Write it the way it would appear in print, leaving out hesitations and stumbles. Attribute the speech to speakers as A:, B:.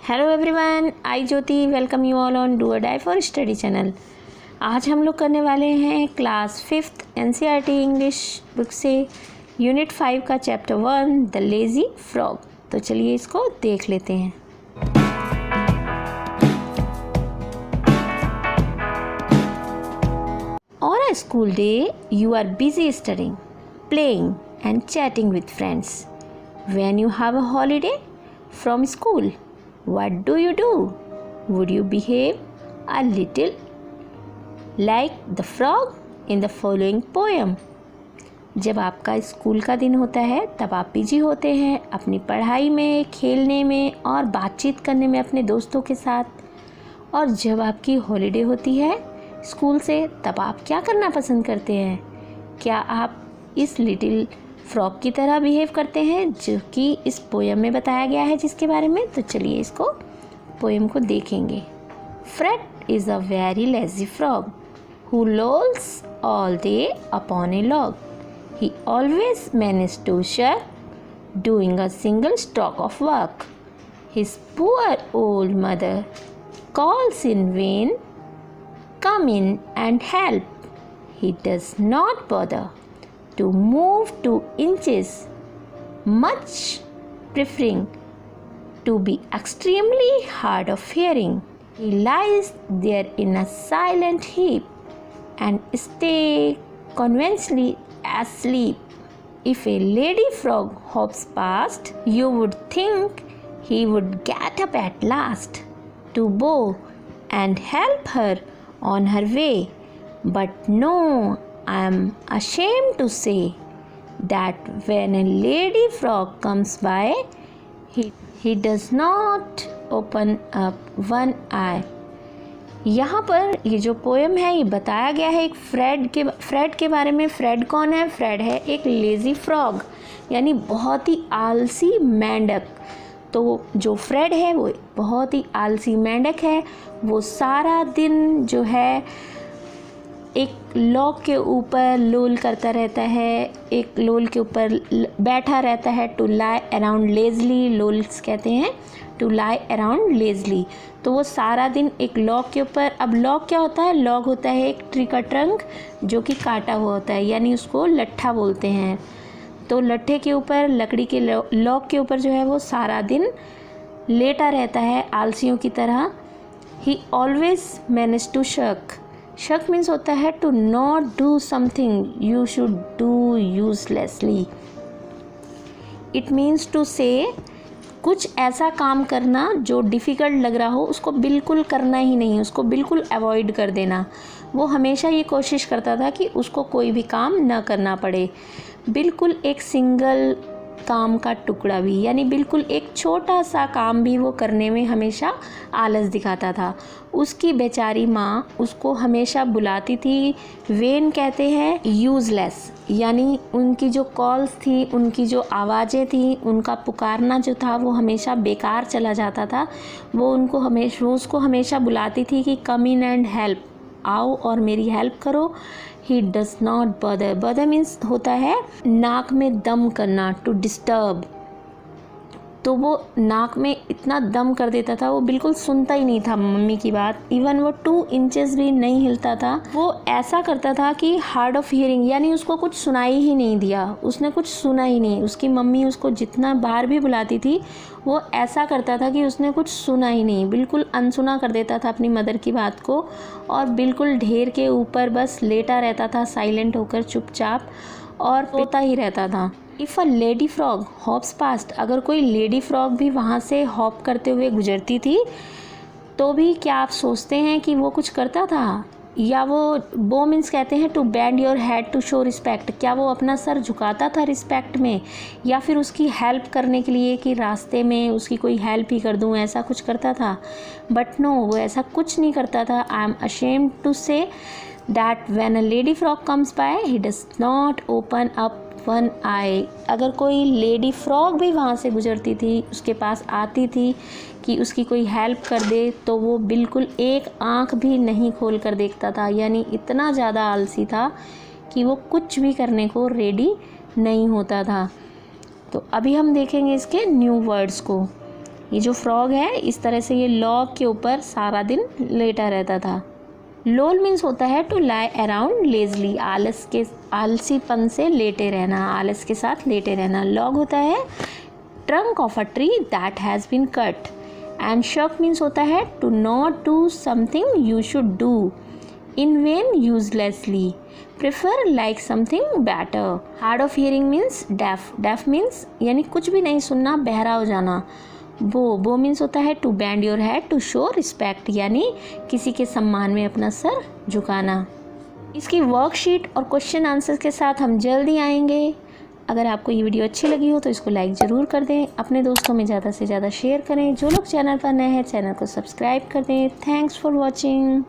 A: Hello everyone, I Jyoti welcome you all on do or die for study channel. आज हम लोग करने वाले हैं class 5th NCERT English book से यूनिट 5 का चैप्टर 1 द लेज़ी फ्रॉग। तो चलिए इसको देख लेते हैं। On a school day, you are busy studying, playing and chatting with friends. When you have a holiday from school, what do? Would you behave a little like the frog in the following poem? जब आपका school का दिन होता है तब आप busy होते हैं अपनी पढ़ाई में, खेलने में और बातचीत करने में अपने दोस्तों के साथ। और जब आपकी हॉलीडे होती है स्कूल से तब आप क्या करना पसंद करते हैं? क्या आप इस लिटिल फ्रॉग की तरह बिहेव करते हैं जो कि इस पोएम में बताया गया है जिसके बारे में? तो चलिए इसको पोएम को देखेंगे। Fred is a very lazy frog who lolls all day upon a log. He always manage to shirk doing a single stroke of work. His poor old mother calls in vain, come in and help. He does not bother to move 2 inches, much preferring to be extremely hard of hearing. He lies there in a silent heap and stay conventionally asleep. If a lady frog hops past, you would think he would get up at last to bow and help her on her way. But no, I am ashamed to say that when a lady frog comes by, he does not open up one eye. यहाँ पर ये जो poem है ये बताया गया है एक फ्रेड के बारे में। फ्रेड कौन है? फ्रेड है एक लेज़ी फ्रॉग यानी बहुत ही आलसी मेंढक। तो जो फ्रेड है वो बहुत ही आलसी मेंढक है। वो सारा दिन जो है एक लॉग के ऊपर लोल करता रहता है, एक लोल के ऊपर बैठा रहता है। To lie around lazily, lolls कहते हैं टू लाई अराउंड लेजली। तो वो सारा दिन एक लॉग के ऊपर, अब लॉग क्या होता है? लॉग होता है एक ट्री का ट्रंक जो कि काटा हुआ होता है, यानी उसको लट्ठा बोलते हैं। तो लट्ठे के ऊपर, लकड़ी के लॉग के ऊपर जो है वो सारा दिन लेटा रहता है आलसियों की तरह। ही ऑलवेज मैनेज टू शक। शक मीन्स होता है to not do something you should do uselessly. It means to say कुछ ऐसा काम करना जो डिफ़िकल्ट लग रहा हो उसको बिल्कुल करना ही नहीं, उसको बिल्कुल अवॉइड कर देना। वो हमेशा ये कोशिश करता था कि उसको कोई भी काम न करना पड़े। बिल्कुल एक सिंगल काम का टुकड़ा भी, यानी बिल्कुल एक छोटा सा काम भी वो करने में हमेशा आलस दिखाता था। उसकी बेचारी माँ उसको हमेशा बुलाती थी, वेन कहते हैं यूज़लेस, यानी उनकी जो कॉल्स थी, उनकी जो आवाज़ें थी, उनका पुकारना जो था वो हमेशा बेकार चला जाता था। वो उसको हमेशा बुलाती थी कि कम इन एंड हेल्प, आओ और मेरी हेल्प करो। ही डज नॉट बदर। बदर मीन्स होता है नाक में दम करना, टू डिस्टर्ब। तो वो नाक में इतना दम कर देता था, वो बिल्कुल सुनता ही नहीं था मम्मी की बात। इवन वो 2 इंचेस भी नहीं हिलता था। वो ऐसा करता था कि हार्ड ऑफ हियरिंग, यानी उसको कुछ सुनाई ही नहीं दिया, उसने कुछ सुना ही नहीं। उसकी मम्मी उसको जितना बार भी बुलाती थी वो ऐसा करता था कि उसने कुछ सुना ही नहीं, बिल्कुल अनसुना कर देता था अपनी मदर की बात को और बिल्कुल ढेर के ऊपर बस लेटा रहता था साइलेंट होकर चुपचाप और सोता ही रहता था। If a lady frog hops past, अगर कोई लेडी फ्रॉग भी वहाँ से हॉप करते हुए गुजरती थी तो भी क्या आप सोचते हैं कि वो कुछ करता था? या वो बो मीन्स कहते हैं to bend your head to show respect, क्या वो अपना सर झुकाता था रिस्पेक्ट में? या फिर उसकी हेल्प करने के लिए कि रास्ते में उसकी कोई हेल्प ही कर दूं, ऐसा कुछ करता था? बट नो, वो ऐसा कुछ नहीं करता था। I am ashamed to say that when a lady frog comes by he does not open up one eye. अगर कोई लेडी फ्रॉग भी वहाँ से गुजरती थी, उसके पास आती थी कि उसकी कोई हेल्प कर दे, तो वो बिल्कुल एक आँख भी नहीं खोल कर देखता था। यानी इतना ज़्यादा आलसी था कि वो कुछ भी करने को रेडी नहीं होता था। तो अभी हम देखेंगे इसके न्यू वर्ड्स को। ये जो फ्रॉग है इस तरह से ये लॉग के ऊपर सारा दिन लेटा रहता था। लोल मीन्स होता है टू लाई अराउंड लेजली, आलसीपन से लेटे रहना, आलस के साथ लेटे रहना। लॉग होता है trunk of a tree that has been cut. And shirk means होता है to not do something you should do in vain uselessly, prefer like something better. Hard of hearing means deaf. Deaf means यानी कुछ भी नहीं सुनना, बहरा हो जाना। बो मीन्स होता है to bend your head to show respect, यानी किसी के सम्मान में अपना सर झुकाना। इसकी वर्कशीट और क्वेश्चन आंसर्स के साथ हम जल्दी आएंगे। अगर आपको ये वीडियो अच्छी लगी हो तो इसको लाइक ज़रूर कर दें, अपने दोस्तों में ज़्यादा से ज़्यादा शेयर करें। जो लोग चैनल पर नए हैं चैनल को सब्सक्राइब कर दें। Thanks for watching.